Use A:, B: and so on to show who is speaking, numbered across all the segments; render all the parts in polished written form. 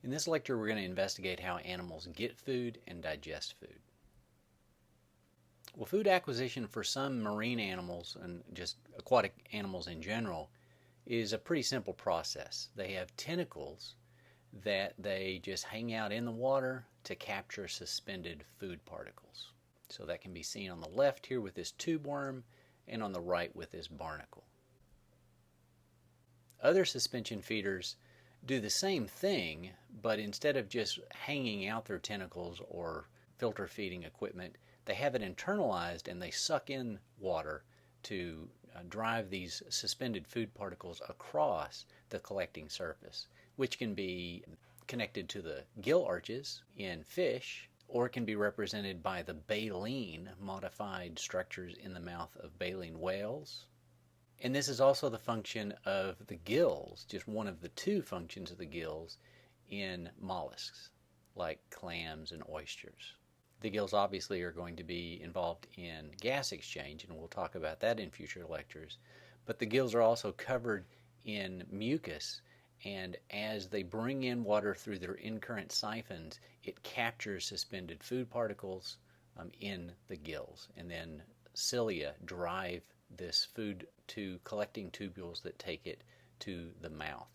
A: In this lecture, we're going to investigate how animals get food and digest food. Well, food acquisition for some marine animals and just aquatic animals in general is a pretty simple process. They have tentacles that they just hang out in the water to capture suspended food particles. So that can be seen on the left here with this tube worm and on the right with this barnacle. Other suspension feeders do the same thing, but instead of just hanging out their tentacles or filter feeding equipment, they have it internalized and they suck in water to drive these suspended food particles across the collecting surface, which can be connected to the gill arches in fish, or it can be represented by the baleen modified structures in the mouth of baleen whales. And this is also the function of the gills, just one of the two functions of the gills in mollusks, like clams and oysters. The gills obviously are going to be involved in gas exchange, and we'll talk about that in future lectures. But the gills are also covered in mucus, and as they bring in water through their in-current siphons, it captures suspended food particles in the gills, and then cilia drive this food to collecting tubules that take it to the mouth.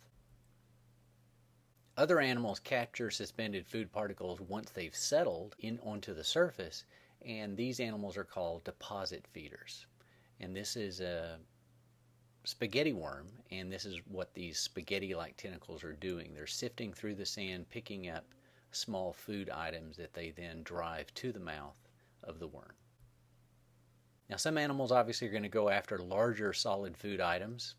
A: Other animals capture suspended food particles once they've settled onto the surface, and these animals are called deposit feeders. And this is a spaghetti worm, and this is what these spaghetti-like tentacles are doing. They're sifting through the sand, picking up small food items that they then drive to the mouth of the worm. Now, some animals obviously are going to go after larger solid food items,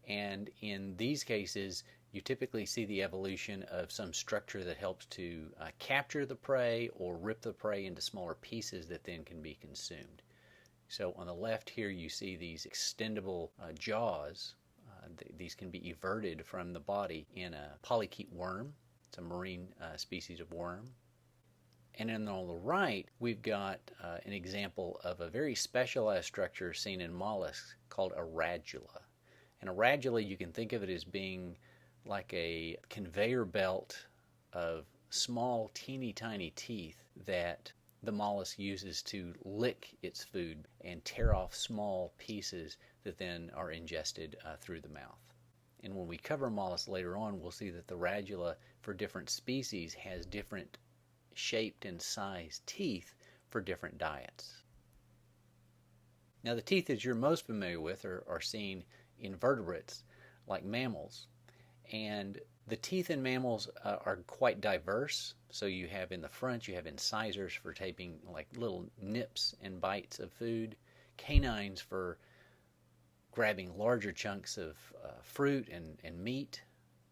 A: and in these cases you typically see the evolution of some structure that helps to capture the prey or rip the prey into smaller pieces that then can be consumed. So on the left here you see these extendable jaws. These can be everted from the body in a polychaete worm. It's a marine species of worm. And then on the right, we've got an example of a very specialized structure seen in mollusks called a radula. And a radula, you can think of it as being like a conveyor belt of small, teeny tiny teeth that the mollusk uses to lick its food and tear off small pieces that then are ingested through the mouth. And when we cover mollusks later on, we'll see that the radula for different species has different shaped and sized teeth for different diets. Now, the teeth that you're most familiar with are seen in vertebrates like mammals, and the teeth in mammals are quite diverse. So you have in the front, you have incisors for taking like little nips and bites of food, canines for grabbing larger chunks of fruit and meat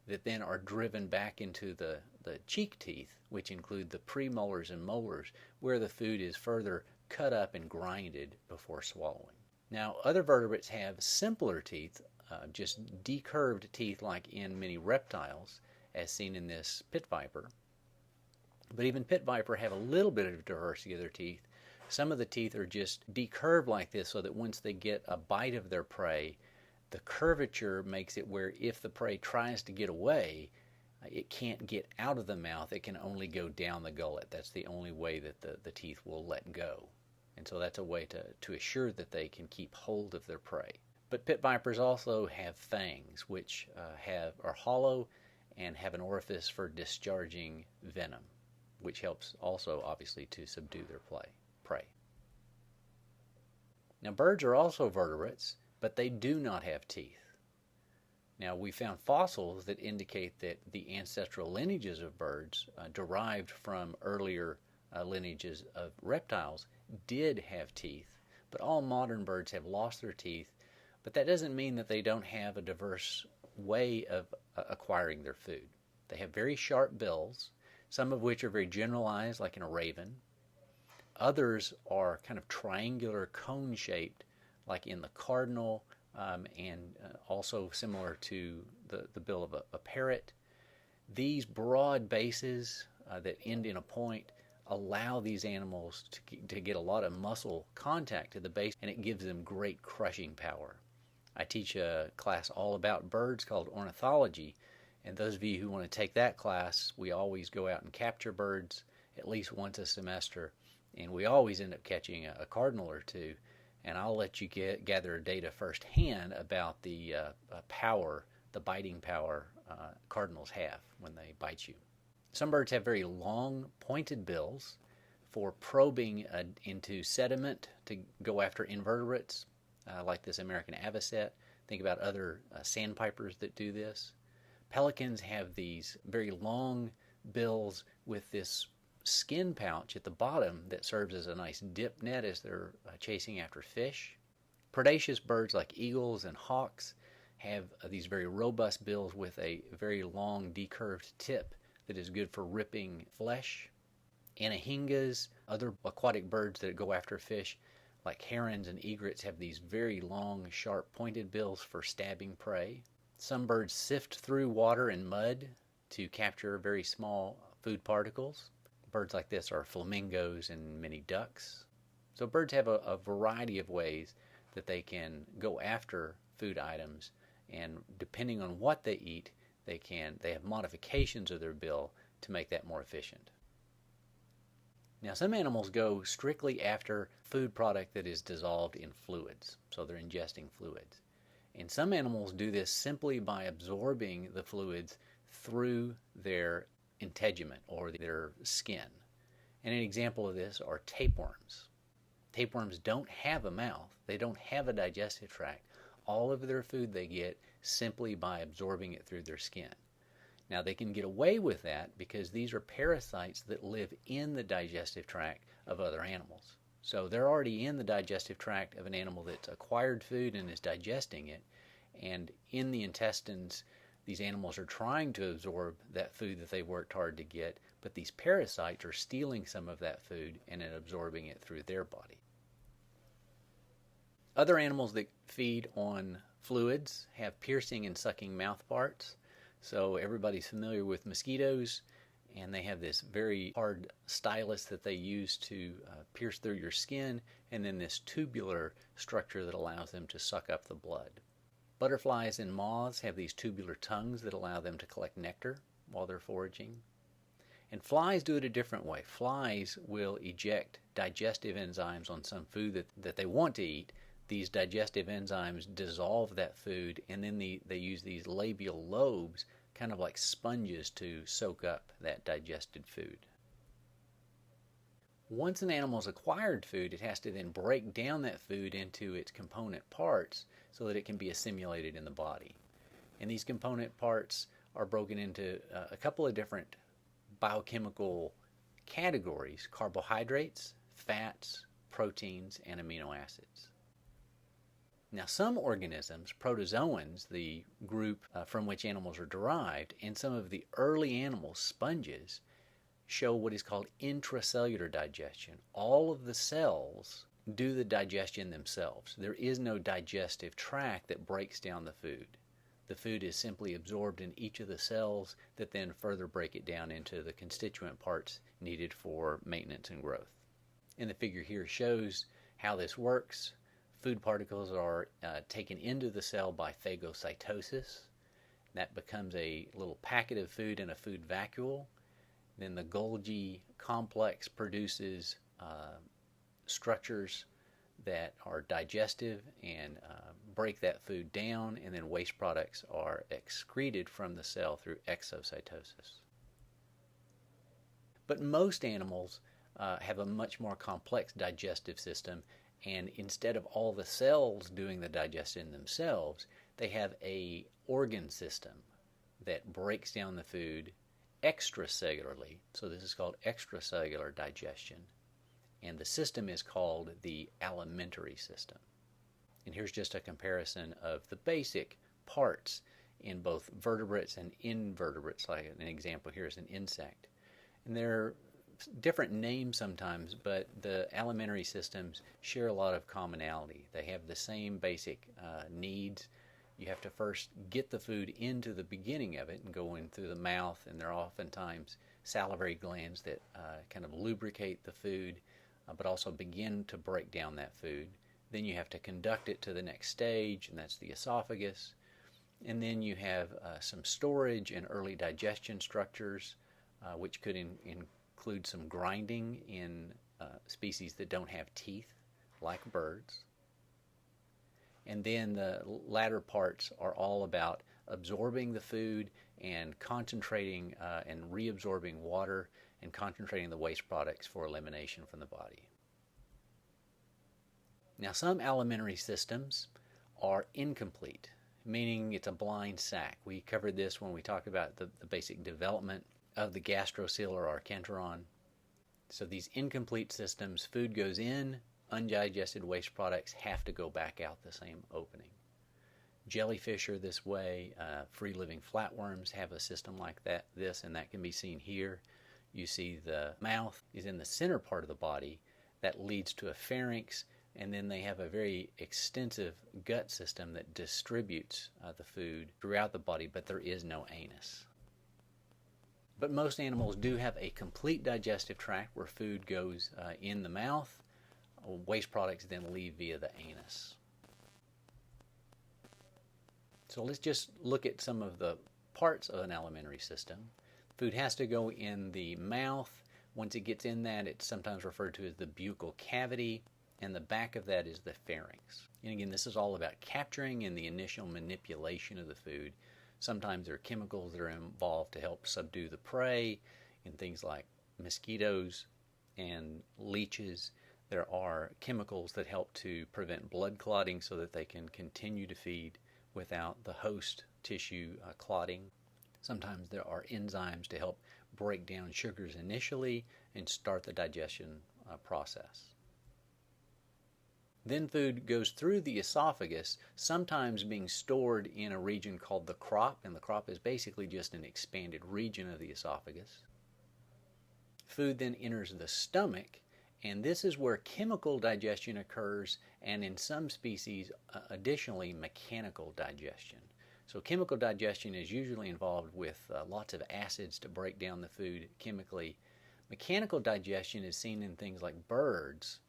A: that then are driven back into the cheek teeth, which include the premolars and molars, where the food is further cut up and grinded before swallowing. Now, other vertebrates have simpler teeth, just decurved teeth like in many reptiles, as seen in this pit viper. But even pit viper have a little bit of diversity of their teeth. Some of the teeth are just decurved like this so that once they get a bite of their prey, the curvature makes it where if the prey tries to get away, it can't get out of the mouth. It can only go down the gullet. That's the only way that the teeth will let go. And so that's a way to assure that they can keep hold of their prey. But pit vipers also have fangs, which are hollow and have an orifice for discharging venom, which helps also obviously to subdue their prey. Now, birds are also vertebrates, but they do not have teeth. Now, we found fossils that indicate that the ancestral lineages of birds derived from earlier lineages of reptiles did have teeth, but all modern birds have lost their teeth. But that doesn't mean that they don't have a diverse way of acquiring their food. They have very sharp bills, some of which are very generalized, like in a raven. Others are kind of triangular, cone-shaped, like in the cardinal, and also similar to the bill of a parrot. These broad bases that end in a point allow these animals to get a lot of muscle contact to the base, and it gives them great crushing power. I teach a class all about birds called ornithology, And those of you who want to take that class, we always go out and capture birds at least once a semester, and we always end up catching a cardinal or two. And I'll let you gather data firsthand about the power, the biting power cardinals have when they bite you. Some birds have very long, pointed bills for probing into sediment to go after invertebrates, like this American avocet. Think about other sandpipers that do this. Pelicans have these very long bills with this skin pouch at the bottom that serves as a nice dip net as they're chasing after fish. Predaceous birds like eagles and hawks have these very robust bills with a very long decurved tip that is good for ripping flesh. Anahingas, other aquatic birds that go after fish like herons and egrets, have these very long, sharp, pointed bills for stabbing prey. Some birds sift through water and mud to capture very small food particles. Birds like this are flamingos and many ducks. So birds have a variety of ways that they can go after food items, and depending on what they eat, they have modifications of their bill to make that more efficient. Now, some animals go strictly after food product that is dissolved in fluids, so they're ingesting fluids. And some animals do this simply by absorbing the fluids through their integument or their skin. And an example of this are tapeworms. Tapeworms don't have a mouth. They don't have a digestive tract. All of their food they get simply by absorbing it through their skin. Now, they can get away with that because these are parasites that live in the digestive tract of other animals. So they're already in the digestive tract of an animal that's acquired food and is digesting it. And in the intestines, these animals are trying to absorb that food that they worked hard to get, but these parasites are stealing some of that food and then absorbing it through their body. Other animals that feed on fluids have piercing and sucking mouth parts. So everybody's familiar with mosquitoes, and they have this very hard stylus that they use to pierce through your skin, and then this tubular structure that allows them to suck up the blood. Butterflies and moths have these tubular tongues that allow them to collect nectar while they're foraging. And flies do it a different way. Flies will eject digestive enzymes on some food that they want to eat. These digestive enzymes dissolve that food, and then they use these labial lobes, kind of like sponges, to soak up that digested food. Once an animal's acquired food, it has to then break down that food into its component parts so that it can be assimilated in the body. And these component parts are broken into a couple of different biochemical categories: carbohydrates, fats, proteins, and amino acids. Now, some organisms, protozoans, the group from which animals are derived, and some of the early animals, sponges, show what is called intracellular digestion. All of the cells do the digestion themselves. There is no digestive tract that breaks down the food. The food is simply absorbed in each of the cells that then further break it down into the constituent parts needed for maintenance and growth. And the figure here shows how this works. Food particles are taken into the cell by phagocytosis. That becomes a little packet of food in a food vacuole. Then the Golgi complex produces structures that are digestive and break that food down, and then waste products are excreted from the cell through exocytosis. But most animals have a much more complex digestive system, and instead of all the cells doing the digestion themselves, they have a organ system that breaks down the food extracellularly. So this is called extracellular digestion. And the system is called the alimentary system. And here's just a comparison of the basic parts in both vertebrates and invertebrates. Like an example here is an insect. And they're different names sometimes, but the alimentary systems share a lot of commonality. They have the same basic needs. You have to first get the food into the beginning of it and go in through the mouth, and there are oftentimes salivary glands that kind of lubricate the food, but also begin to break down that food. Then you have to conduct it to the next stage, and that's the esophagus. And then you have some storage and early digestion structures, which could include some grinding in species that don't have teeth, like birds. And then the latter parts are all about absorbing the food and concentrating and reabsorbing water and concentrating the waste products for elimination from the body. Now, some alimentary systems are incomplete, meaning it's a blind sac. We covered this when we talked about the basic development of the gastrocele or archenteron. So these incomplete systems, food goes in, undigested waste products have to go back out the same opening. Jellyfish are this way. Free-living flatworms have a system like that, and that can be seen here. You see the mouth is in the center part of the body. That leads to a pharynx, and then they have a very extensive gut system that distributes the food throughout the body, but there is no anus. But most animals do have a complete digestive tract where food goes in the mouth. Waste products then leave via the anus. So let's just look at some of the parts of an alimentary system. Food has to go in the mouth. Once it gets in that, it's sometimes referred to as the buccal cavity, and the back of that is the pharynx. And again, this is all about capturing and the initial manipulation of the food. Sometimes there are chemicals that are involved to help subdue the prey in things like mosquitoes and leeches. There are chemicals that help to prevent blood clotting so that they can continue to feed without the host tissue clotting. Sometimes there are enzymes to help break down sugars initially and start the digestion process. Then food goes through the esophagus, sometimes being stored in a region called the crop, and the crop is basically just an expanded region of the esophagus. Food then enters the stomach, and this is where chemical digestion occurs, and in some species, additionally, mechanical digestion. So chemical digestion is usually involved with lots of acids to break down the food chemically. Mechanical digestion is seen in things like birds,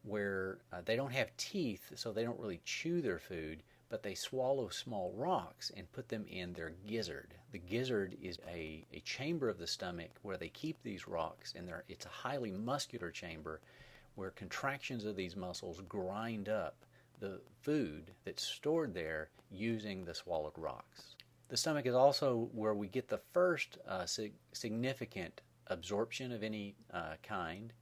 A: where they don't have teeth, so they don't really chew their food, but they swallow small rocks and put them in their gizzard. The gizzard is a chamber of the stomach where they keep these rocks, and it's a highly muscular chamber where contractions of these muscles grind up the food that's stored there using the swallowed rocks. The stomach is also where we get the first significant absorption of any kind,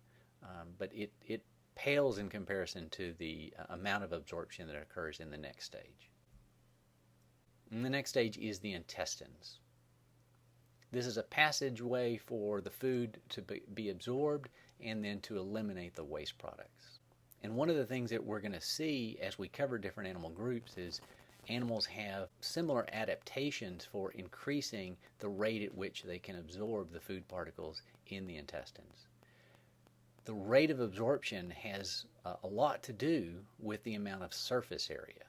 A: but it pales in comparison to the amount of absorption that occurs in the next stage. And the next stage is the intestines. This is a passageway for the food to be absorbed and then to eliminate the waste products. And one of the things that we're going to see as we cover different animal groups is animals have similar adaptations for increasing the rate at which they can absorb the food particles in the intestines. The rate of absorption has a lot to do with the amount of surface area.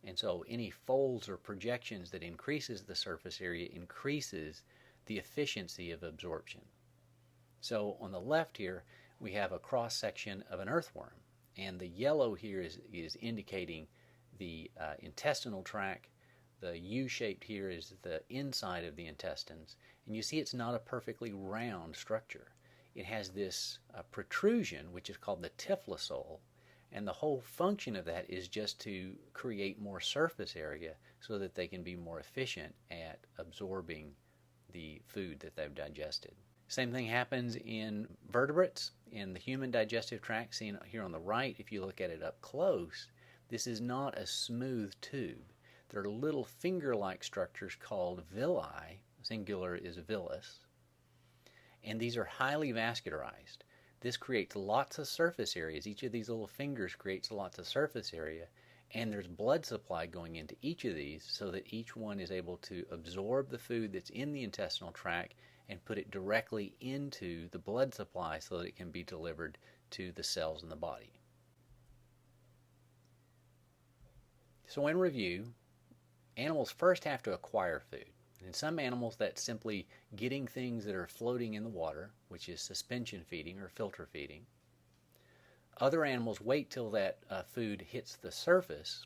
A: And so any folds or projections that increases the surface area increases the efficiency of absorption. So on the left here, we have a cross section of an earthworm. And the yellow here is indicating the intestinal tract. The U-shaped here is the inside of the intestines. And you see it's not a perfectly round structure. It has this protrusion, which is called the typhlosul, and the whole function of that is just to create more surface area so that they can be more efficient at absorbing the food that they've digested. Same thing happens in vertebrates. In the human digestive tract, seen here on the right, if you look at it up close, this is not a smooth tube. There are little finger-like structures called villi, singular is villus, and these are highly vascularized. This creates lots of surface areas. Each of these little fingers creates lots of surface area, and there's blood supply going into each of these so that each one is able to absorb the food that's in the intestinal tract and put it directly into the blood supply so that it can be delivered to the cells in the body. So in review, animals first have to acquire food. In some animals, that's simply getting things that are floating in the water, which is suspension feeding or filter feeding. Other animals wait till that food hits the surface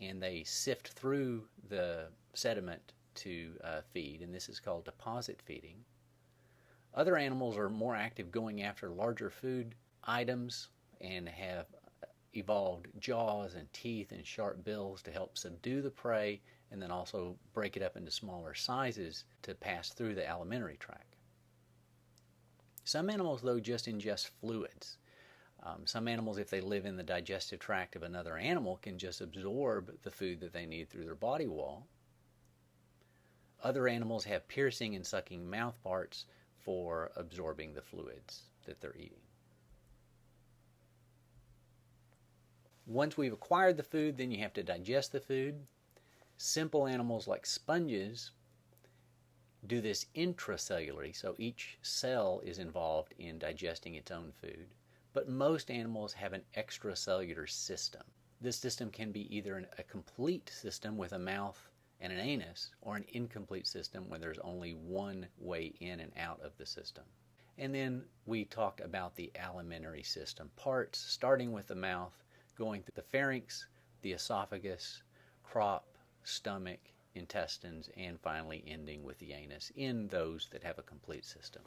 A: and they sift through the sediment to feed, and this is called deposit feeding. Other animals are more active going after larger food items and have evolved jaws and teeth and sharp bills to help subdue the prey and then also break it up into smaller sizes to pass through the alimentary tract. Some animals, though, just ingest fluids. Some animals, if they live in the digestive tract of another animal, can just absorb the food that they need through their body wall. Other animals have piercing and sucking mouth parts for absorbing the fluids that they're eating. Once we've acquired the food, then you have to digest the food. Simple animals like sponges do this intracellularly, so each cell is involved in digesting its own food. But most animals have an extracellular system. This system can be either a complete system with a mouth and an anus, or an incomplete system where there's only one way in and out of the system. And then we talked about the alimentary system parts, starting with the mouth, going through the pharynx, the esophagus, crop, stomach, intestines, and finally ending with the anus in those that have a complete system.